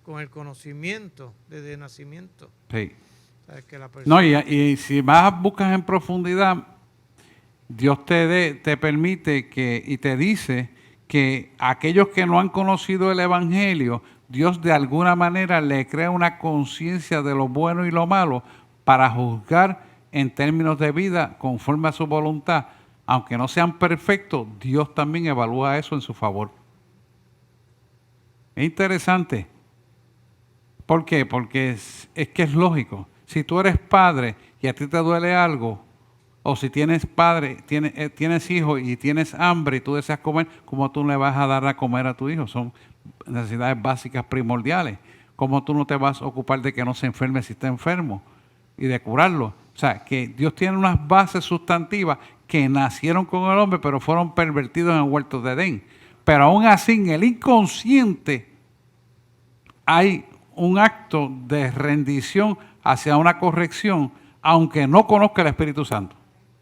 con el conocimiento desde nacimiento. Sí. O sea, que la No, persona, y si más buscas en profundidad, Dios te permite y te dice que aquellos que no han conocido el Evangelio, Dios de alguna manera le crea una conciencia de lo bueno y lo malo para juzgar en términos de vida conforme a su voluntad. Aunque no sean perfectos, Dios también evalúa eso en su favor. Es interesante. ¿Por qué? Porque es que es lógico. Si tú eres padre y a ti te duele algo, o si tienes padre, tienes hijos y tienes hambre y tú deseas comer, ¿cómo tú le vas a dar a comer a tu hijo? Son necesidades básicas primordiales. ¿Cómo tú no te vas a ocupar de que no se enferme si está enfermo y de curarlo? O sea, que Dios tiene unas bases sustantivas que nacieron con el hombre, pero fueron pervertidos en el huerto de Edén. Pero aún así, en el inconsciente hay un acto de rendición hacia una corrección, aunque no conozca el Espíritu Santo.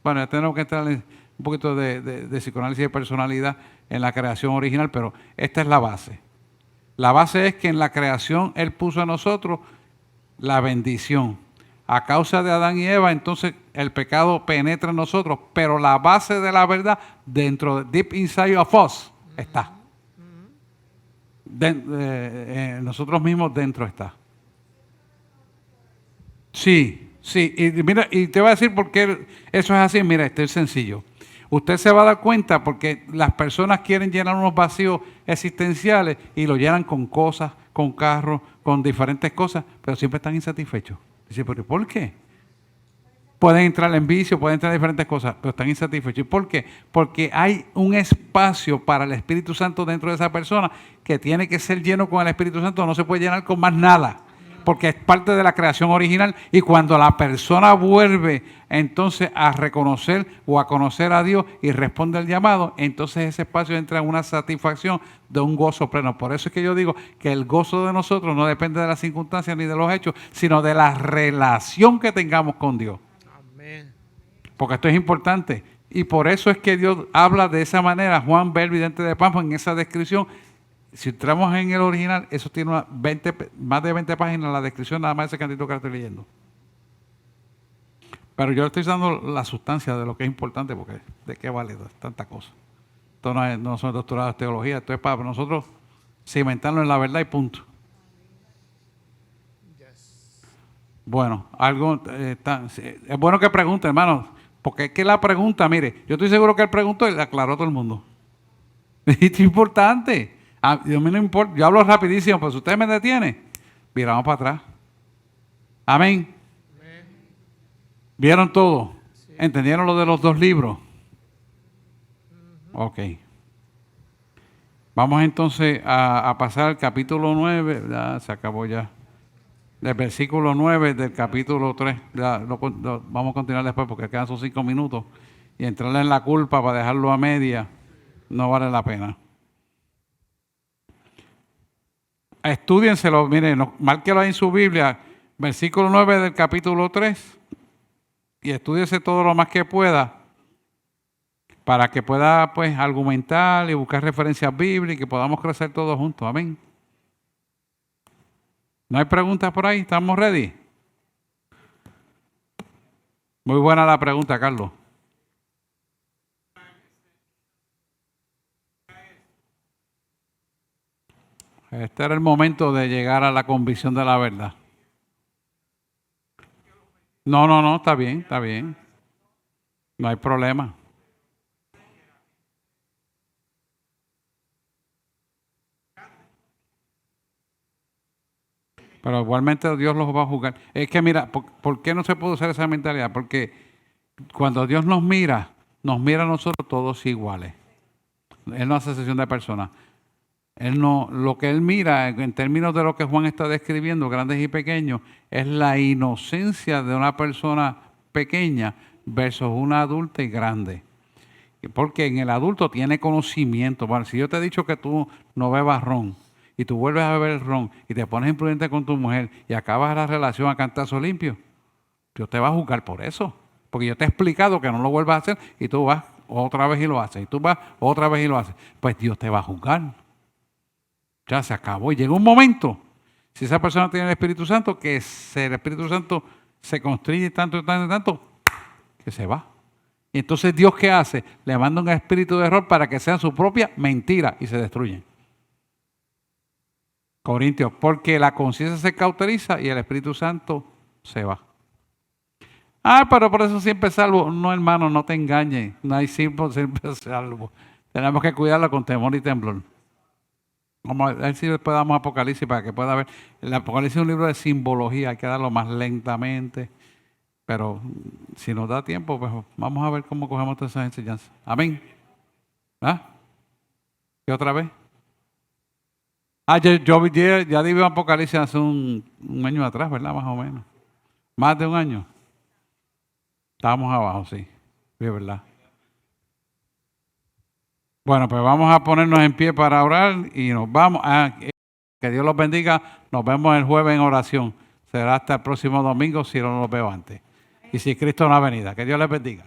Bueno, ya tenemos que entrar en un poquito de psicoanálisis de personalidad en la creación original, pero esta es la base. La base es que en la creación Él puso a nosotros la bendición. A causa de Adán y Eva, entonces el pecado penetra en nosotros, pero la base de la verdad dentro de deep inside of us está. Nosotros mismos dentro está. Sí, sí. Y mira, y te voy a decir por qué eso es así. Mira, esto es sencillo. Usted se va a dar cuenta porque las personas quieren llenar unos vacíos existenciales y lo llenan con cosas, con carros, con diferentes cosas, pero siempre están insatisfechos. Dice, ¿pero por qué? Pueden entrar en vicio, pueden entrar en diferentes cosas, pero están insatisfechos. ¿Y por qué? Porque hay un espacio para el Espíritu Santo dentro de esa persona que tiene que ser lleno con el Espíritu Santo, no se puede llenar con más nada, porque es parte de la creación original. Y cuando la persona vuelve entonces a reconocer o a conocer a Dios y responde al llamado, entonces ese espacio entra en una satisfacción de un gozo pleno. Por eso es que yo digo que el gozo de nosotros no depende de las circunstancias ni de los hechos, sino de la relación que tengamos con Dios. Amén. Porque esto es importante. Y por eso es que Dios habla de esa manera. Juan ve el vidente de Pampa en esa descripción. Si entramos en el original, eso tiene más de 20 páginas la descripción, nada más ese cantito que estoy leyendo. Pero yo le estoy dando la sustancia de lo que es importante, porque de qué vale tanta cosa. Esto no son doctorados de teología, esto es para nosotros cimentarlo en la verdad y punto. Bueno, es bueno que pregunte, hermano, porque es que la pregunta, mire, yo estoy seguro que él preguntó y le aclaró a todo el mundo. Esto es importante. A mí no importa, yo hablo rapidísimo, pero si usted me detiene, viramos para atrás. Amén. ¿Vieron todo? Sí. ¿Entendieron lo de los 2 libros? Ok. Vamos entonces a pasar al capítulo 9, ya se acabó ya. Del versículo 9 del capítulo 3, vamos a continuar después porque quedan esos 5 minutos. Y entrarle en la culpa para dejarlo a media no vale la pena. Estúdienselo, miren, márquelo ahí en su Biblia, versículo 9 del capítulo 3, y estúdiese todo lo más que pueda, para que pueda pues argumentar y buscar referencias bíblicas y que podamos crecer todos juntos. Amén. ¿No hay preguntas por ahí? ¿Estamos ready? Muy buena la pregunta, Carlos. Este era el momento de llegar a la convicción de la verdad. No, está bien, está bien. No hay problema. Pero igualmente Dios los va a juzgar. Es que mira, ¿por qué no se puede usar esa mentalidad? Porque cuando Dios nos mira a nosotros todos iguales. Él no hace excepción de personas. Lo que Él mira en términos de lo que Juan está describiendo, grandes y pequeños, es la inocencia de una persona pequeña versus una adulta y grande. Porque en el adulto tiene conocimiento. Bueno, si yo te he dicho que tú no bebas ron, y tú vuelves a beber el ron y te pones imprudente con tu mujer y acabas la relación a cantazo limpio, Dios te va a juzgar por eso. Porque yo te he explicado que no lo vuelvas a hacer y tú vas otra vez y lo haces. Y tú vas otra vez y lo haces. Pues Dios te va a juzgar. Ya se acabó. Y llega un momento, si esa persona tiene el Espíritu Santo, que el Espíritu Santo se constriñe tanto, que se va. Y entonces Dios, ¿qué hace? Le manda un espíritu de error para que sea su propia mentira y se destruyen. Corintios, porque la conciencia se cauteriza y el Espíritu Santo se va. Pero por eso siempre salvo. No, hermano, no te engañes. No hay siempre salvo. Tenemos que cuidarlo con temor y temblor. Vamos a ver si después damos Apocalipsis para que pueda ver. El Apocalipsis es un libro de simbología, hay que darlo más lentamente. Pero si nos da tiempo, pues vamos a ver cómo cogemos todas esas enseñanzas. Amén. ¿Qué otra vez? Yo ya di Apocalipsis hace un año atrás, ¿verdad? Más o menos. Más de un año. Estábamos abajo, sí. Es verdad. Bueno, pues vamos a ponernos en pie para orar y nos vamos. Que Dios los bendiga. Nos vemos el jueves en oración. Será hasta el próximo domingo si no los veo antes. Y si Cristo no ha venido. Que Dios les bendiga.